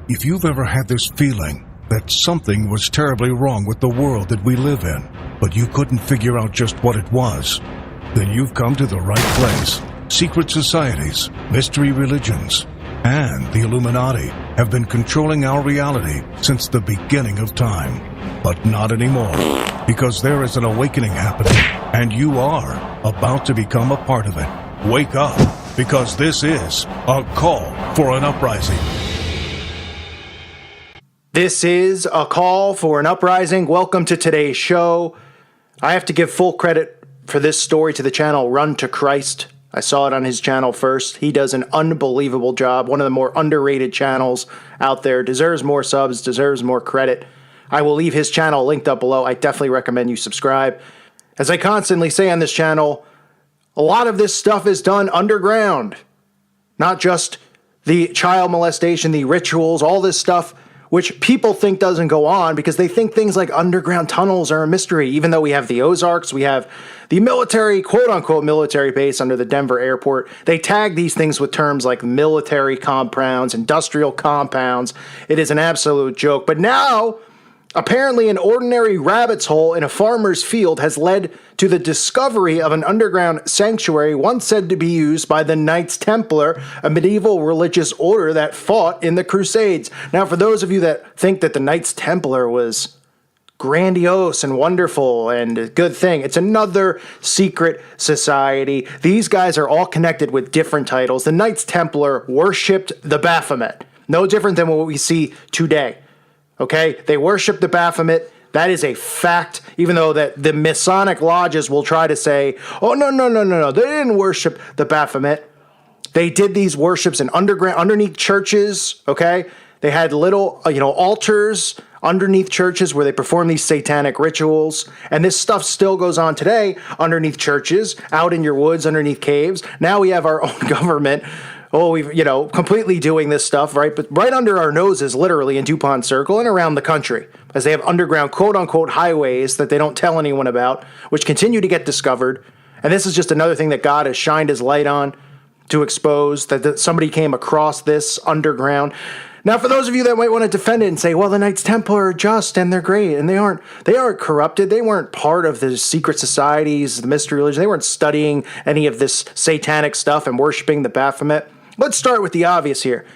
If you've ever had this feeling that something was terribly wrong with the world that we live in, but you couldn't figure out just what it was, then you've come to the right place. Secret societies, mystery religions, and the Illuminati have been controlling our reality since the beginning of time. But not anymore, because there is an awakening happening, and you are about to become a part of it. Wake up, because this is a call for an uprising. This is a call for an uprising. Welcome to today's show. I have to give full credit for this story to the channel Run to Christ. I saw it on his channel first. He does an unbelievable job. One of the more underrated channels out there. Deserves more subs, deserves more credit. I will leave his channel linked up below. I definitely recommend you subscribe. As I constantly say on this channel, a lot of this stuff is done underground. Not just the child molestation, the rituals, all this stuff, which people think doesn't go on because they think things like underground tunnels are a mystery, even though we have the Ozarks, we have the military, quote-unquote military base under the Denver airport. They tag these things with terms like military compounds, industrial compounds. It is an absolute joke. But now, apparently an ordinary rabbit's hole in a farmer's field has led to the discovery of an underground sanctuary once said to be used by the Knights Templar, a medieval religious order that fought in the Crusades. Now, for those of you that think that the Knights Templar was grandiose and wonderful and a good thing, it's another secret society. These guys are all connected with different titles. The Knights Templar worshipped the Baphomet. No different than what we see today. Okay, they worship the Baphomet. That is a fact, even though that the Masonic lodges will try to say, oh, no, they didn't worship the Baphomet. They did these worships in underneath churches, okay? They had little, altars underneath churches where they perform these satanic rituals. And this stuff still goes on today underneath churches, out in your woods, underneath caves. Now we have our own government. We've, completely doing this stuff, right? But right under our noses, literally in DuPont Circle and around the country, as they have underground quote-unquote highways that they don't tell anyone about, which continue to get discovered. And this is just another thing that God has shined his light on to expose, that somebody came across this underground. Now, for those of you that might want to defend it and say, well, the Knights Templar are just and they're great and they aren't corrupted. They weren't part of the secret societies, the mystery religion. They weren't studying any of this satanic stuff and worshiping the Baphomet. Let's start with the obvious here.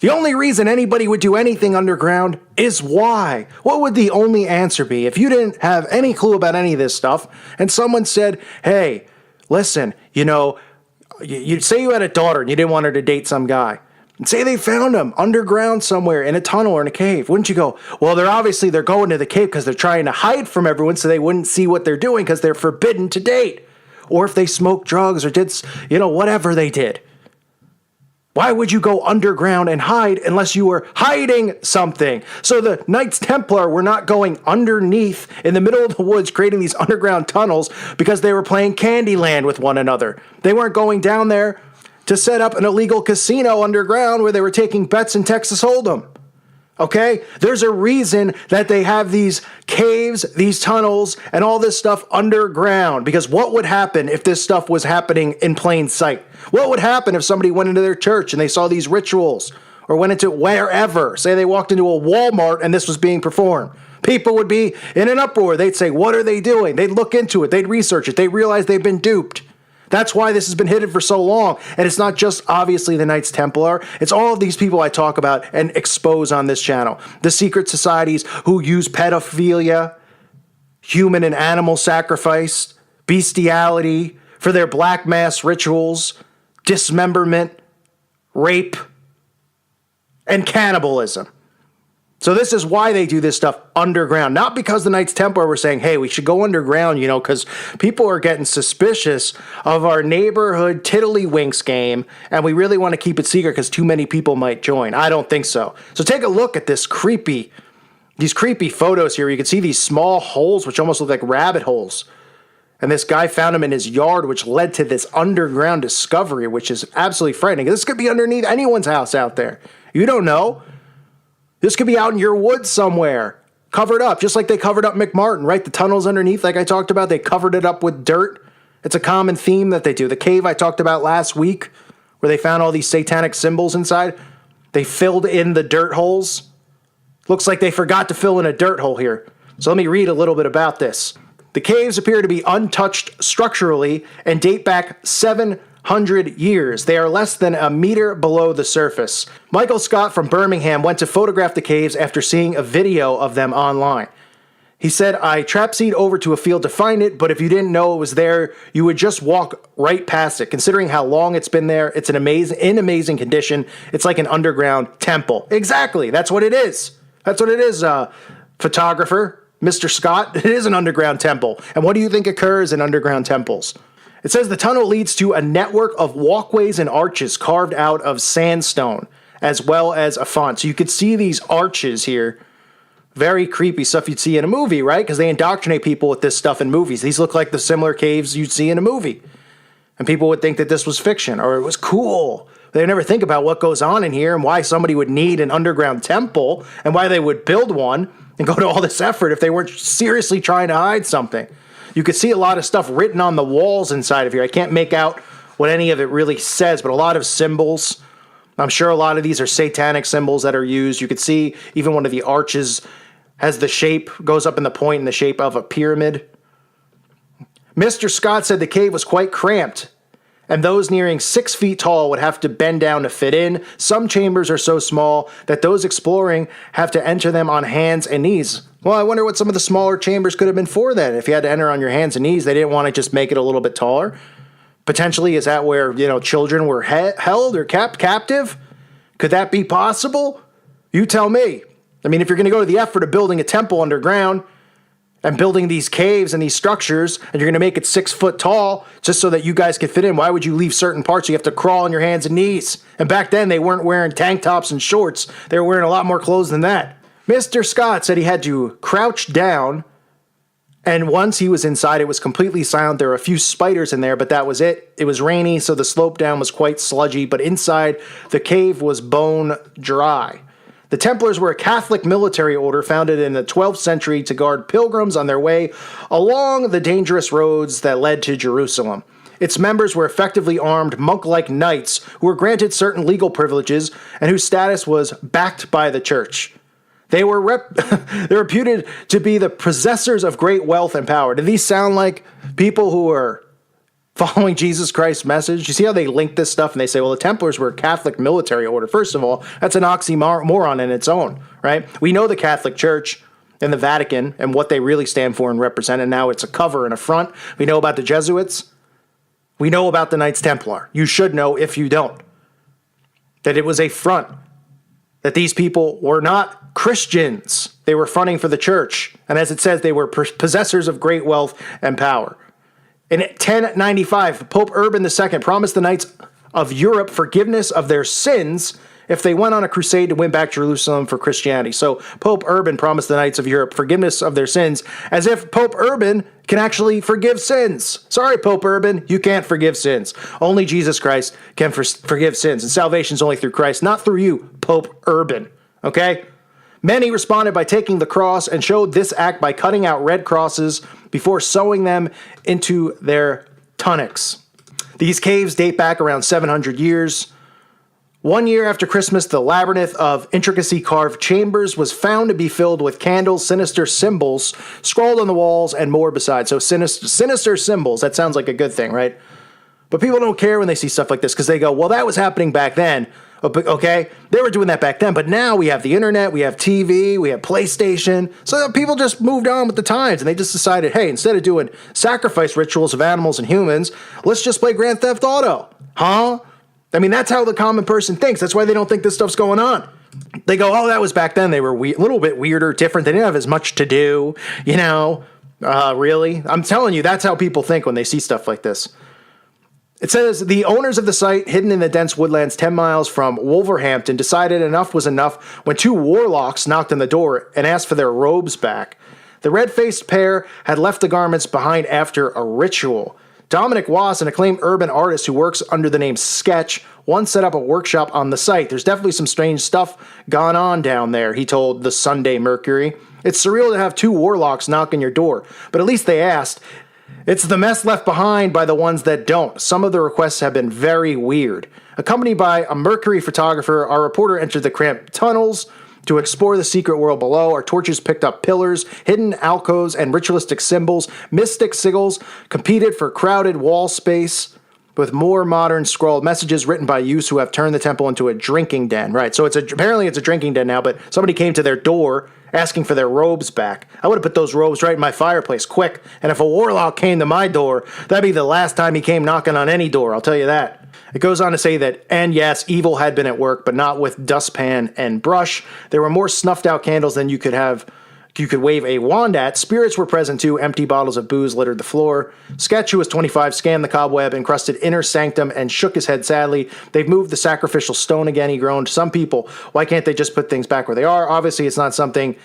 The only reason anybody would do anything underground is why. What would the only answer be? If you didn't have any clue about any of this stuff and someone said, hey, listen, you'd say you had a daughter and you didn't want her to date some guy. And say they found him underground somewhere in a tunnel or in a cave. Wouldn't you go, well, they're going to the cave because they're trying to hide from everyone so they wouldn't see what they're doing because they're forbidden to date. Or if they smoked drugs or did, whatever they did. Why would you go underground and hide unless you were hiding something? So the Knights Templar were not going underneath in the middle of the woods creating these underground tunnels because they were playing Candyland with one another. They weren't going down there to set up an illegal casino underground where they were taking bets in Texas Hold'em. Okay? There's a reason that they have these caves, these tunnels, and all this stuff underground. Because what would happen if this stuff was happening in plain sight? What would happen if somebody went into their church and they saw these rituals? Or went into wherever? Say they walked into a Walmart and this was being performed. People would be in an uproar. They'd say, what are they doing? They'd look into it. They'd research it. They'd realize they've been duped. That's why this has been hidden for so long. And it's not just obviously the Knights Templar. It's all of these people I talk about and expose on this channel. The secret societies who use pedophilia, human and animal sacrifice, bestiality for their black mass rituals, dismemberment, rape, and cannibalism. So this is why they do this stuff underground. Not because the Knights Templar were saying, hey, we should go underground, because people are getting suspicious of our neighborhood tiddlywinks game, and we really want to keep it secret because too many people might join. I don't think so. So take a look at these creepy photos here. You can see these small holes, which almost look like rabbit holes. And this guy found them in his yard, which led to this underground discovery, which is absolutely frightening. This could be underneath anyone's house out there. You don't know. This could be out in your woods somewhere, covered up, just like they covered up McMartin, right? The tunnels underneath, like I talked about, they covered it up with dirt. It's a common theme that they do. The cave I talked about last week, where they found all these satanic symbols inside, They filled in the dirt holes. Looks like they forgot to fill in a dirt hole here. So let me read a little bit about this. The caves appear to be untouched structurally and date back 700 years. They are less than a meter below the surface. Michael Scott from Birmingham went to photograph the caves after seeing a video of them online. He said, I trapseed over to a field to find it, but if you didn't know it was there, you would just walk right past it. Considering how long it's been there, it's in amazing condition. It's like an underground temple. Exactly. That's what it is. That's what it is, photographer, Mr. Scott. It is an underground temple. And what do you think occurs in underground temples? It says the tunnel leads to a network of walkways and arches carved out of sandstone, as well as a font. So you could see these arches here. Very creepy stuff you'd see in a movie, right? Because they indoctrinate people with this stuff in movies. These look like the similar caves you'd see in a movie. And people would think that this was fiction or it was cool. They never think about what goes on in here and why somebody would need an underground temple and why they would build one and go to all this effort if they weren't seriously trying to hide something. You could see a lot of stuff written on the walls inside of here. I can't make out what any of it really says, but a lot of symbols. I'm sure a lot of these are satanic symbols that are used. You could see even one of the arches has the shape, goes up in the point in the shape of a pyramid. Mr. Scott said the cave was quite cramped, and those nearing 6 feet tall would have to bend down to fit in. Some chambers are so small that those exploring have to enter them on hands and knees. Well, I wonder what some of the smaller chambers could have been for then. If you had to enter on your hands and knees, they didn't want to just make it a little bit taller. Potentially, is that where, children were held or kept captive? Could that be possible? You tell me. I mean, if you're going to go to the effort of building a temple underground and building these caves and these structures, and you're going to make it 6 foot tall just so that you guys can fit in, why would you leave certain parts? You have to crawl on your hands and knees. And back then, they weren't wearing tank tops and shorts. They were wearing a lot more clothes than that. Mr. Scott said he had to crouch down, and once he was inside, it was completely silent. There were a few spiders in there, but that was it. It was rainy, so the slope down was quite sludgy, but inside, the cave was bone dry. The Templars were a Catholic military order founded in the 12th century to guard pilgrims on their way along the dangerous roads that led to Jerusalem. Its members were effectively armed monk-like knights who were granted certain legal privileges and whose status was backed by the church. They were they're reputed to be the possessors of great wealth and power. Do these sound like people who are following Jesus Christ's message? You see how they link this stuff and they say, well, the Templars were a Catholic military order. First of all, that's an oxymoron in its own, right? We know the Catholic Church and the Vatican and what they really stand for and represent, and now it's a cover and a front. We know about the Jesuits. We know about the Knights Templar. You should know, if you don't, that it was a front, that these people were not Christians. They were fronting for the church. And as it says, they were possessors of great wealth and power. In 1095, Pope Urban II promised the Knights of Europe forgiveness of their sins if they went on a crusade to win back Jerusalem for Christianity. So Pope Urban promised the Knights of Europe forgiveness of their sins, as if Pope Urban can actually forgive sins. Sorry, Pope Urban, you can't forgive sins. Only Jesus Christ can forgive sins, and salvation is only through Christ, not through you, Pope Urban. Okay? Many responded by taking the cross and showed this act by cutting out red crosses before sewing them into their tunics. These caves date back around 700 years. 1 year after Christmas, the labyrinth of intricately carved chambers was found to be filled with candles, sinister symbols scrawled on the walls, and more besides. So sinister symbols, that sounds like a good thing, right? But people don't care when they see stuff like this because they go, well, that was happening back then. Okay, they were doing that back then, but now we have the internet, we have TV, we have PlayStation, so people just moved on with the times, and they just decided, hey, instead of doing sacrifice rituals of animals and humans, let's just play Grand Theft Auto. Huh? I mean, that's how the common person thinks. That's why they don't think this stuff's going on. They go, oh, that was back then. They were a little bit weirder, different. They didn't have as much to do, really? I'm telling you, that's how people think when they see stuff like this. It says, the owners of the site, hidden in the dense woodlands 10 miles from Wolverhampton, decided enough was enough when two warlocks knocked on the door and asked for their robes back. The red-faced pair had left the garments behind after a ritual. Dominic Wass, an acclaimed urban artist who works under the name Sketch, once set up a workshop on the site. There's definitely some strange stuff gone on down there, he told the Sunday Mercury. It's surreal to have two warlocks knock on your door, but at least they asked. It's the mess left behind by the ones that don't. Some of the requests have been very weird. Accompanied by a Mercury photographer, our reporter entered the cramped tunnels to explore the secret world below. Our torches picked up pillars, hidden alcoves, and ritualistic symbols. Mystic sigils competed for crowded wall space with more modern scrawled messages written by youths who have turned the temple into a drinking den. Right, so apparently it's a drinking den now, but somebody came to their door asking for their robes back. I would have put those robes right in my fireplace, quick. And if a warlock came to my door, that'd be the last time he came knocking on any door, I'll tell you that. It goes on to say that, and yes, evil had been at work, but not with dustpan and brush. There were more snuffed out candles than you could wave a wand at. Spirits were present too. Empty bottles of booze littered the floor. Sketch, who was 25, scanned the cobweb, encrusted inner sanctum, and shook his head sadly. They've moved the sacrificial stone again, he groaned. Some people, why can't they just put things back where they are? Obviously, it's not something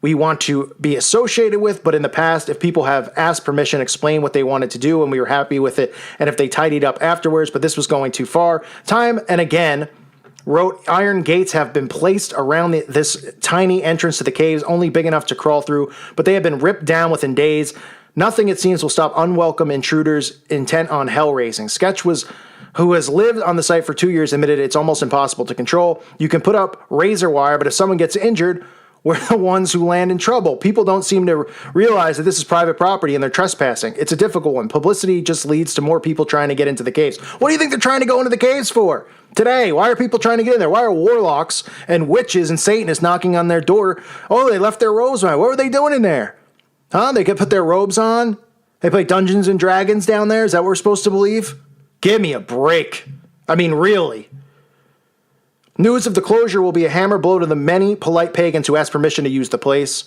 we want to be associated with, but in the past, if people have asked permission, explain what they wanted to do, and we were happy with it, and if they tidied up afterwards, but this was going too far. Time and again, wrote, iron gates have been placed around this tiny entrance to the caves, only big enough to crawl through, but they have been ripped down within days. Nothing, it seems, will stop unwelcome intruders intent on hell raising. Sketch who has lived on the site for 2 years, admitted it's almost impossible to control. You can put up razor wire, but if someone gets injured, we're the ones who land in trouble. People don't seem to realize that this is private property and they're trespassing. It's a difficult one. Publicity just leads to more people trying to get into the caves. What do you think they're trying to go into the caves for? Today, why are people trying to get in there? Why are warlocks and witches and Satanists knocking on their door? Oh, they left their robes on. What were they doing in there? Huh? They could put their robes on? They play Dungeons and Dragons down there? Is that what we're supposed to believe? Give me a break. I mean, really. News of the closure will be a hammer blow to the many polite pagans who ask permission to use the place.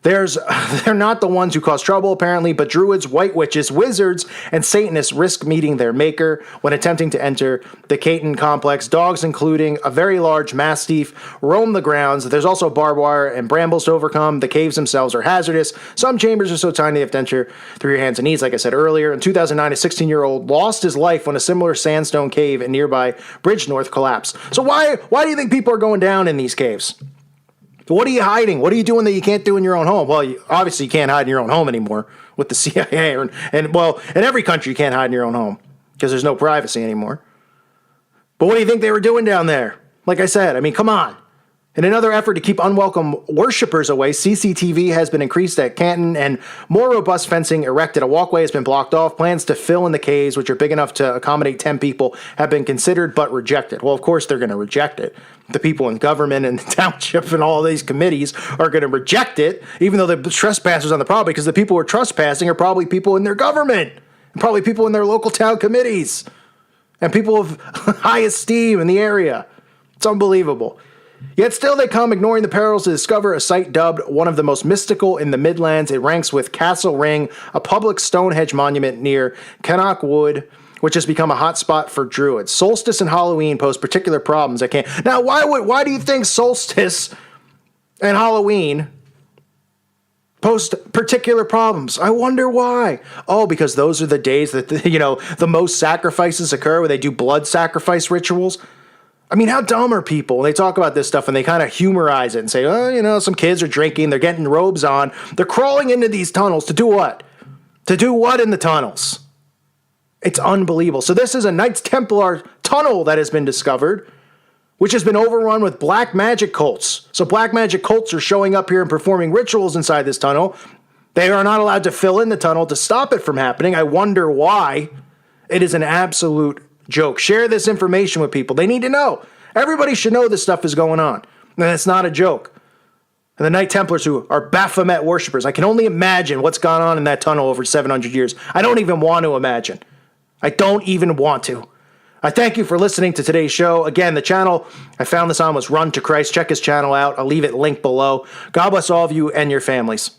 They're not the ones who cause trouble, apparently, but druids, white witches, wizards, and Satanists risk meeting their maker when attempting to enter the Caton complex. Dogs, including a very large mastiff, roam the grounds. There's also barbed wire and brambles to overcome. The caves themselves are hazardous. Some chambers are so tiny you have to enter through your hands and knees, like I said earlier. In 2009, a 16-year-old lost his life when a similar sandstone cave in nearby Bridgenorth collapsed. So why do you think people are going down in these caves? What are you hiding? What are you doing that you can't do in your own home? Well, obviously you can't hide in your own home anymore with the CIA. And in every country you can't hide in your own home because there's no privacy anymore. But what do you think they were doing down there? Like I said, I mean, come on. In another effort to keep unwelcome worshippers away, CCTV has been increased at Canton and more robust fencing erected. A walkway has been blocked off. Plans to fill in the caves, which are big enough to accommodate 10 people, have been considered but rejected. Well, of course they're going to reject it. The people in government and the township and all these committees are going to reject it, even though the trespassers on the property, because the people who are trespassing are probably people in their government, and probably people in their local town committees, and people of high esteem in the area. It's unbelievable. Yet still they come, ignoring the perils to discover a site dubbed one of the most mystical in the Midlands. It ranks with Castle Ring, a public Stonehenge monument near Cannock Wood, which has become a hotspot for druids. Solstice and Halloween pose particular problems. Now, why do you think solstice and Halloween pose particular problems? I wonder why. Oh, because those are the days that the most sacrifices occur, where they do blood sacrifice rituals. I mean, how dumb are people? They talk about this stuff and they kind of humorize it and say, oh, some kids are drinking, they're getting robes on. They're crawling into these tunnels to do what? To do what in the tunnels? It's unbelievable. So this is a Knights Templar tunnel that has been discovered, which has been overrun with black magic cults. So black magic cults are showing up here and performing rituals inside this tunnel. They are not allowed to fill in the tunnel to stop it from happening. I wonder why. It is an absolute joke. Share this information with people. They need to know. Everybody should know this stuff is going on. And it's not a joke. And the Knight Templars, who are Baphomet worshippers, I can only imagine what's gone on in that tunnel over 700 years. I don't even want to imagine. I don't even want to. I thank you for listening to today's show. Again, the channel I found this on was Run to Christ. Check his channel out. I'll leave it linked below. God bless all of you and your families.